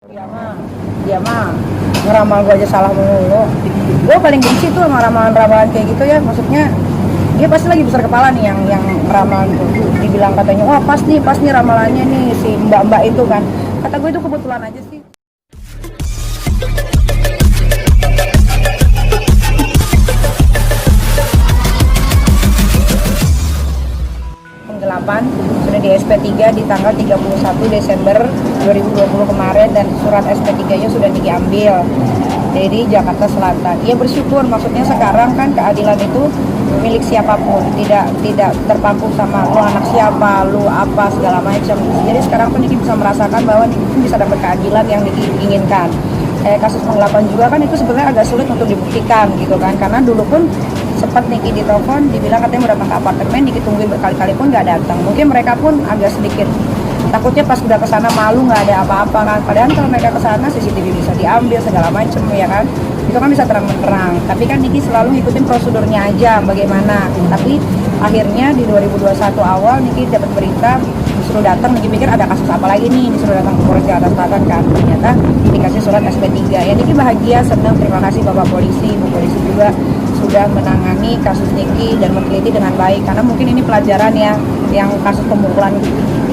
Dia mah ngeramal gue aja salah mulu. Gue paling benci tuh sama ramalan-ramalan kayak gitu ya. Maksudnya dia pasti lagi besar kepala nih yang ramal tuh. Dibilang katanya, wah pas nih ramalannya nih si mbak-mbak itu kan. Kata gue itu kebetulan aja sih. Penggelapan sudah di SP3 di tanggal 31 Desember 2020 kemarin, dan surat SP3-nya sudah diambil dari Jakarta Selatan. Ia bersyukur, maksudnya sekarang kan keadilan itu milik siapapun, tidak terpaku sama lu anak siapa, lu apa segala macam. Jadi sekarang pun Niki bisa merasakan bahwa Niki bisa dapat keadilan yang Niki inginkan. Kayak kasus penggelapan juga kan itu sebenarnya agak sulit untuk dibuktikan gitu kan, karena dulu pun sempat Niki ditelepon, dibilang katanya mau datang ke apartemen, Niki tungguin berkali-kali pun nggak datang. Mungkin mereka pun agak sedikit takutnya pas udah kesana malu nggak ada apa-apa kan. Padahal kalau mereka kesana CCTV bisa diambil segala macem ya kan, itu kan bisa terang-terang. Tapi kan Niki selalu ngikutin prosedurnya aja bagaimana. Tapi akhirnya di 2021 awal Niki dapat berita disuruh datang, Niki pikir ada kasus apa lagi nih, disuruh datang ke Polres Jakarta Selatan kan. Ternyata dikasih surat SP3. Ya Niki bahagia, senang, terima kasih Bapak Polisi, Bu Polisi juga sudah menangani kasus Niki dan meneliti dengan baik, karena mungkin ini pelajaran ya. Yang kasus pemukulan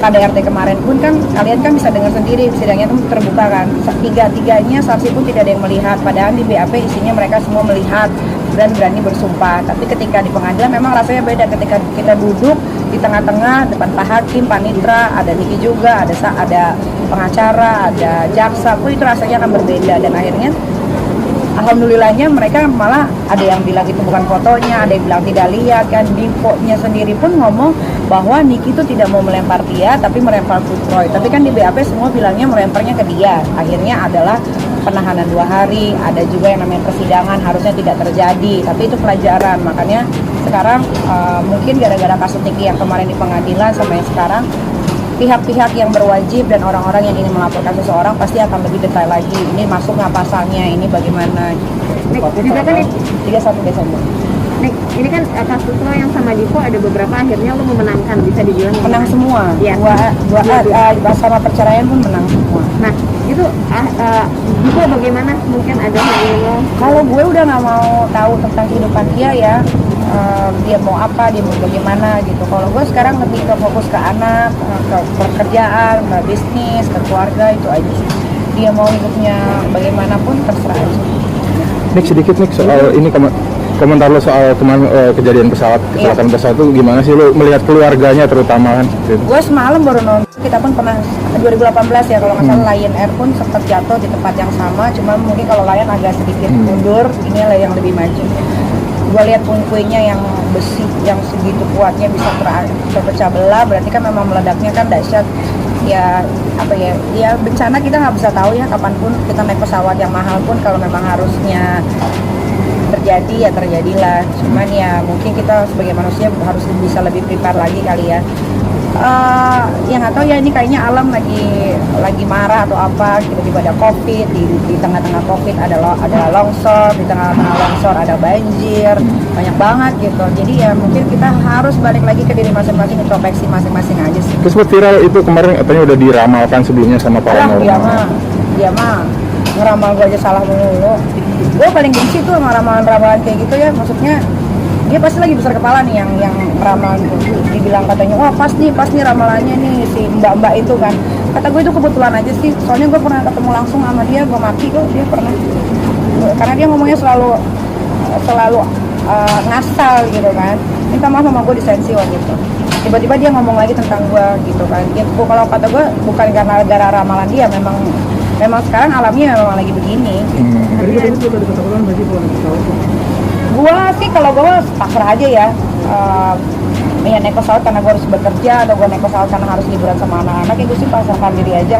KDRT kemarin pun kan kalian kan bisa dengar sendiri, sidangnya itu terbuka kan, tiga-tiganya saksi pun tidak ada yang melihat, padahal di BAP isinya mereka semua melihat dan berani bersumpah. Tapi ketika di pengadilan memang rasanya beda, ketika kita duduk di tengah-tengah depan Pak Hakim, Panitra, ada Niki juga, ada pengacara, ada jaksa, pun itu rasanya akan berbeda. Dan akhirnya alhamdulillahnya mereka malah ada yang bilang itu bukan fotonya, ada yang bilang tidak lihat kan. Dipo-nya sendiri pun ngomong bahwa Niki itu tidak mau melempar dia tapi melempar Putroy. Tapi kan di BAP semua bilangnya melemparnya ke dia. Akhirnya adalah penahanan 2 hari, ada juga yang namanya persidangan harusnya tidak terjadi, tapi itu pelajaran. Makanya sekarang mungkin gara-gara kasus Niki yang kemarin di pengadilan sama yang sekarang, pihak-pihak yang berwajib dan orang-orang yang ingin melaporkan seseorang pasti akan lebih detail lagi. Ini masuk nggak pasalnya, ini bagaimana. Juga kan 31 Desember. Ini kan kasus lo yang sama Dipo ada beberapa akhirnya lo memenangkan, bisa dibilang menang semua. Ya. Dua sama perceraian pun menang semua. Nah itu Dipo bagaimana, mungkin ada yang lo? Kalau gue udah nggak mau tahu tentang kehidupan dia ya, dia mau apa, dia mau bagaimana gitu. Kalau gue sekarang lebih ke fokus ke anak, ke pekerjaan, ke bisnis, ke keluarga, itu aja sih. Dia mau hidupnya bagaimanapun terserah aja. Nik, sedikit nih soal ini komentar lo soal kemarin kejadian kecelakaan pesawat itu gimana sih lo melihat keluarganya terutama kan? Gue semalam baru nonton, kita pun pernah 2018 ya kalau nggak salah, Lion Air pun sempat jatuh di tempat yang sama, cuma mungkin kalau Lion agak sedikit mundur, ini yang lebih maju. Gue lihat puing-puingnya yang besi yang segitu kuatnya bisa terpecah belah, berarti kan memang meledaknya kan dahsyat. Ya apa ya bencana kita nggak bisa tahu ya, kapanpun kita naik pesawat yang mahal pun kalau memang harusnya terjadi ya terjadilah. Cuman ya mungkin kita sebagai manusia harus bisa lebih prepare lagi kali ya. Yang nggak tahu ya, ini kayaknya alam lagi marah atau apa, tiba-tiba ada COVID, di tengah-tengah COVID ada longsor, di tengah-tengah longsor ada banjir, banyak banget gitu. Jadi ya mungkin kita harus balik lagi ke diri masing-masing, introspeksi masing-masing aja sih. Terus viral itu kemarin katanya udah diramalkan sebelumnya sama paranormal. Dia mah ngeramal gue aja salah mulu. Gue paling benci tuh sama ramalan-ramalan kayak gitu ya. Maksudnya dia pasti lagi besar kepala nih yang ramal gitu. Dibilang katanya, wah pas nih ramalannya nih si mbak-mbak itu kan. Kata gue itu kebetulan aja sih. Soalnya gue pernah ketemu langsung sama dia, gue mati kok dia pernah. Karena dia ngomongnya selalu ngasal gitu kan. Minta maaf sama gue di sensi waktu itu. Tiba-tiba dia ngomong lagi tentang gue gitu kan. Ya, kalau kata gue bukan karena gara ramalan dia, memang sekarang alamnya memang lagi begini. Gua sih kalau gue pasrah aja ya. Ya naik pesawat karena gue harus bekerja, atau gue naik pesawat karena harus liburan sama anak-anak, ya gue sih pasrahkan diri aja.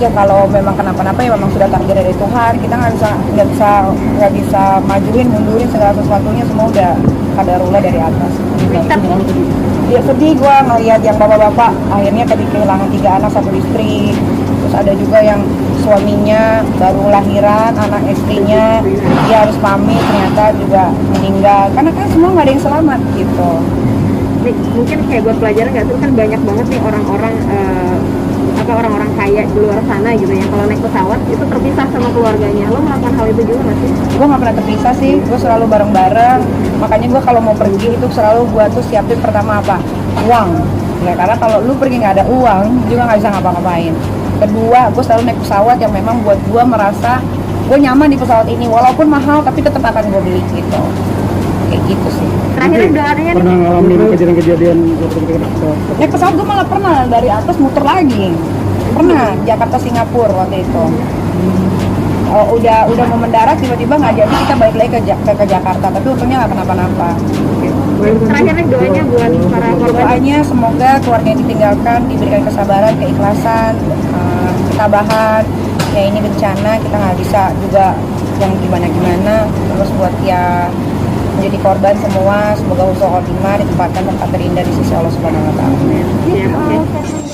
Ya kalau memang kenapa-napa ya memang sudah takdir dari Tuhan. Kita nggak bisa majuin mundurin segala sesuatunya, semua udah kadarullah dari atas. Ya sedih gue ngelihat yang bapak-bapak akhirnya kehilangan 3 anak 1 istri. Terus ada juga yang suaminya baru lahiran, anak istrinya dia harus pamit, ternyata juga meninggal. Karena kan semua nggak ada yang selamat gitu. Mungkin kayak gue pelajaran nggak tuh, kan banyak banget nih orang-orang apa orang-orang kaya di luar sana gitu ya, kalau naik pesawat itu terpisah sama keluarganya. Lo melakukan hal itu juga nggak sih? Gue nggak pernah terpisah sih, gue selalu bareng-bareng. Makanya gue kalau mau pergi itu selalu gue tuh siapin pertama apa? Uang. Ya, karena kalau lu pergi nggak ada uang juga nggak bisa ngapa-ngapain. Kedua, gue selalu naik pesawat yang memang buat gue merasa gue nyaman di pesawat ini, walaupun mahal tapi tetap akan gue beli gitu. Kayak gitu sih. Terakhir doanya Pernah ngalamin kejadian-kejadian Naik pesawat gue malah pernah dari atas muter lagi. Pernah Jakarta Singapura waktu itu. Udah mau mendarat tiba-tiba nggak jadi, kita balik lagi ke Jakarta, tapi untungnya nggak kenapa-napa. terakhir nih doanya buat para korban. Doanya semoga keluarga yang ditinggalkan diberikan kesabaran, keikhlasan, ketabahan. Ya ini bencana, kita nggak bisa juga yang gimana-gimana. Terus buat ya menjadi korban semua, semoga husnul khotimah, ditempatkan tempat terindah di sisi Allah Subhanahu Wa Taala. Ya, oke.